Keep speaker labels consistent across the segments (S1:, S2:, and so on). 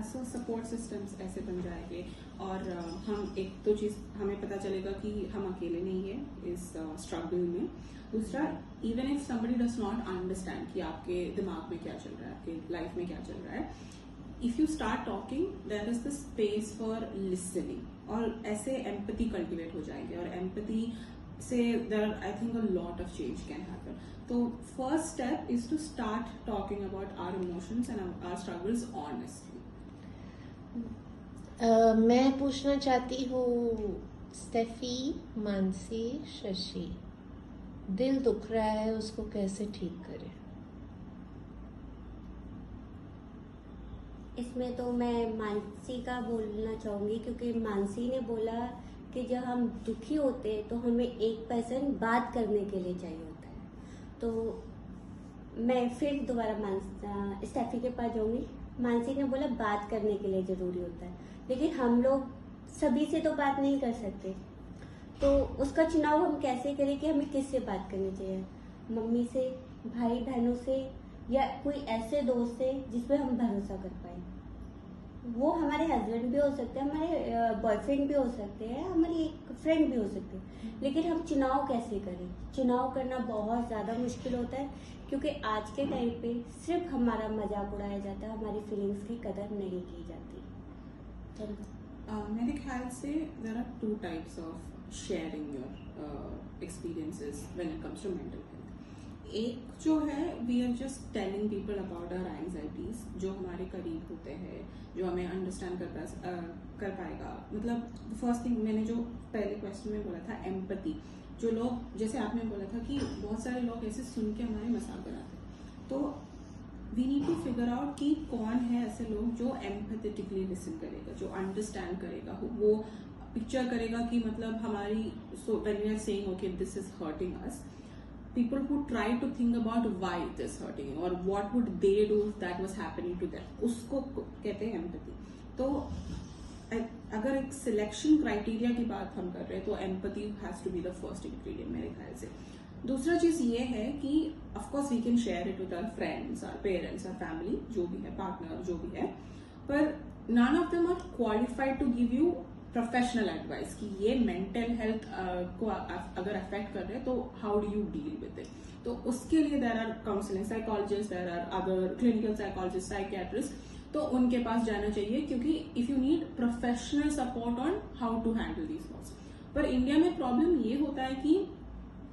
S1: सो support systems ऐसे बन जाएंगे और हम एक तो चीज़ हमें पता चलेगा कि हम अकेले नहीं है इस स्ट्रगल में। दूसरा, even if somebody does not understand कि आपके दिमाग में क्या चल रहा है, आपके लाइफ में क्या चल रहा है, if you start talking there is the space for listening और ऐसे एम्पैथी कल्टिवेट हो जाएंगे और एम्पैथी से there I think a lot of change can happen. तो first step is to start talking about our emotions and our struggles honestly.
S2: मैं पूछना चाहती हूँ स्टेफी, मानसी, शशि, दिल दुख रहा है उसको कैसे ठीक करें?
S3: इसमें तो मैं मानसी का बोलना चाहूँगी, क्योंकि मानसी ने बोला कि जब हम दुखी होते हैं तो हमें एक पर्सन बात करने के लिए चाहिए होता है। तो मैं फिर दोबारा स्टेफी के पास जाऊँगी। मानसी ने बोला बात करने के लिए ज़रूरी होता है, लेकिन हम लोग सभी से तो बात नहीं कर सकते, तो उसका चुनाव हम कैसे करें कि हमें किससे बात करनी चाहिए? मम्मी से, भाई बहनों से, या कोई ऐसे दोस्त से जिस पे हम भरोसा कर पाए। वो हमारे हस्बैंड भी हो सकते हैं, हमारे बॉयफ्रेंड भी हो सकते हैं, हमारी एक फ्रेंड भी हो सकती है, लेकिन हम चुनाव कैसे करें? चुनाव करना बहुत ज़्यादा मुश्किल होता है, क्योंकि आज के टाइम पे सिर्फ हमारा मजाक उड़ाया जाता है, हमारी फीलिंग्स की कदर नहीं की जाती।
S1: मेरे ख्याल से there are two types of sharing your experiences when it comes to mental health. एक जो है, we are just telling people about our anxieties, जो हमारे करीब होते हैं, जो हमें अंडरस्टैंड कर पाएगा। मतलब फर्स्ट थिंग मैंने जो पहले क्वेश्चन में बोला था, एम्पैथी। जो लोग, जैसे आपने बोला था कि बहुत सारे लोग ऐसे सुन के हमारे मजाक बनाते हैं, तो we need to figure out कि कौन है ऐसे लोग जो एम्पैथेटिकली लिसन करेगा, जो अंडरस्टैंड करेगा, वो पिक्चर करेगा कि मतलब हमारी, so when we are saying okay this is hurting us, people who try to think about why it is hurting you or what would they do if that was happening to them, उसको कहते हैं empathy. तो अगर एक selection criteria की बात हम कर रहे हैं तो empathy has to be the first ingredient मेरे ख्याल से। दूसरा चीज ये है कि of course we can share it with our friends, our parents, our family, जो भी है, पार्टनर जो भी है, पर none of them are qualified to give you professional advice कि ये मेंटल हेल्थ को अगर अफेक्ट कर रहे हैं तो how do you deal with it. तो उसके लिए there are counselling psychologist, there are other clinical psychologist, psychiatrist, तो उनके पास जाना चाहिए, क्योंकि if you need professional support on how to handle these thoughts. पर इंडिया में प्रॉब्लम ये होता है कि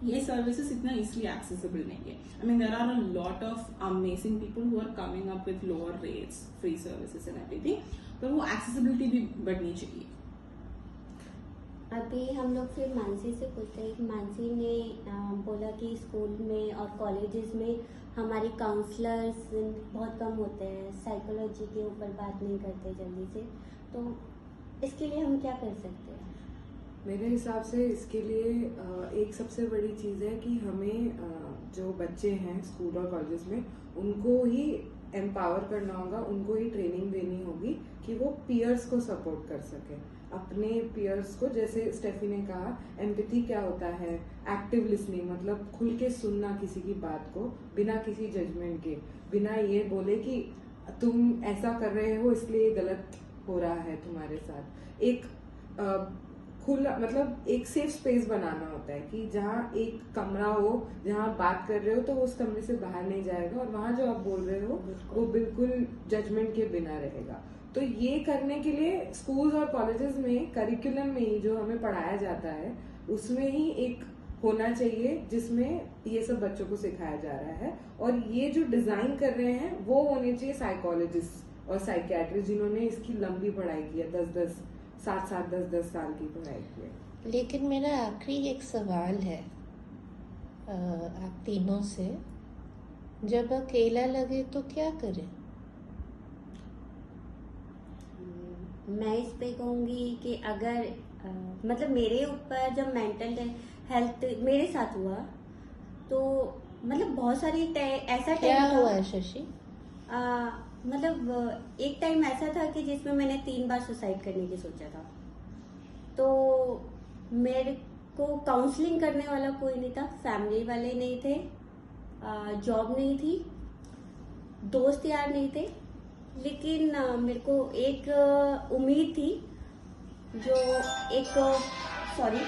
S1: ये सर्विसेज इतना इजिली एक्सेसिबल नहीं है। I mean there are a lot of amazing people who are coming up with lower rates, free services and everything, पर वो एक्सेसिबिलिटी भी बढ़नी चाहिए।
S3: अभी हम लोग फिर मानसी से पूछते हैं कि मानसी ने बोला कि स्कूल में और कॉलेजेस में हमारी काउंसलर्स बहुत कम होते हैं, साइकोलॉजी के ऊपर बात नहीं करते जल्दी से, तो इसके लिए हम क्या कर सकते हैं?
S4: मेरे हिसाब से इसके लिए एक सबसे बड़ी चीज़ है कि हमें जो बच्चे हैं स्कूल और कॉलेजेस में, उनको ही एम्पावर करना होगा, उनको ही ट्रेनिंग देनी होगी कि वो पीयर्स को सपोर्ट कर सके, अपने पीयर्स को। जैसे स्टेफी ने कहा, एम्पैथी क्या होता है? एक्टिव लिसनिंग, मतलब खुल के सुनना किसी की बात को बिना किसी जजमेंट के, बिना ये बोले कि तुम ऐसा कर रहे हो इसलिए गलत हो रहा है तुम्हारे साथ। एक खुला, मतलब एक सेफ स्पेस बनाना होता है कि जहाँ एक कमरा हो, जहाँ आप बात कर रहे हो तो वो उस कमरे से बाहर नहीं जाएगा, और वहाँ जो आप बोल रहे हो वो बिल्कुल जजमेंट के बिना रहेगा। तो ये करने के लिए स्कूल्स और कॉलेजेस में करिकुलम में ही जो हमें पढ़ाया जाता है उसमें ही एक होना चाहिए जिसमें ये सब बच्चों को सिखाया जा रहा है। और ये जो डिजाइन कर रहे हैं वो होने चाहिए साइकोलॉजिस्ट और साइकियाट्रिस्ट, जिन्होंने इसकी लंबी पढ़ाई की है, 7-10 साल की पढ़ाई की है।
S2: लेकिन मेरा आखिरी एक सवाल है आप तीनों से, जब अकेला लगे तो क्या करें?
S3: मैं इस पे कहूँगी कि अगर मतलब मेरे ऊपर जब मेंटल हेल्थ मेरे साथ हुआ तो मतलब बहुत सारी ऐसा
S2: क्या
S3: टाइम
S2: हुआ है शशि?
S3: मतलब एक टाइम ऐसा था कि जिसमें मैंने 3 बार सुसाइड करने की सोचा था। तो मेरे को काउंसलिंग करने वाला कोई नहीं था, फैमिली वाले नहीं थे, जॉब नहीं थी, दोस्त यार नहीं थे, लेकिन मेरे को एक उम्मीद थी जो एक सॉरी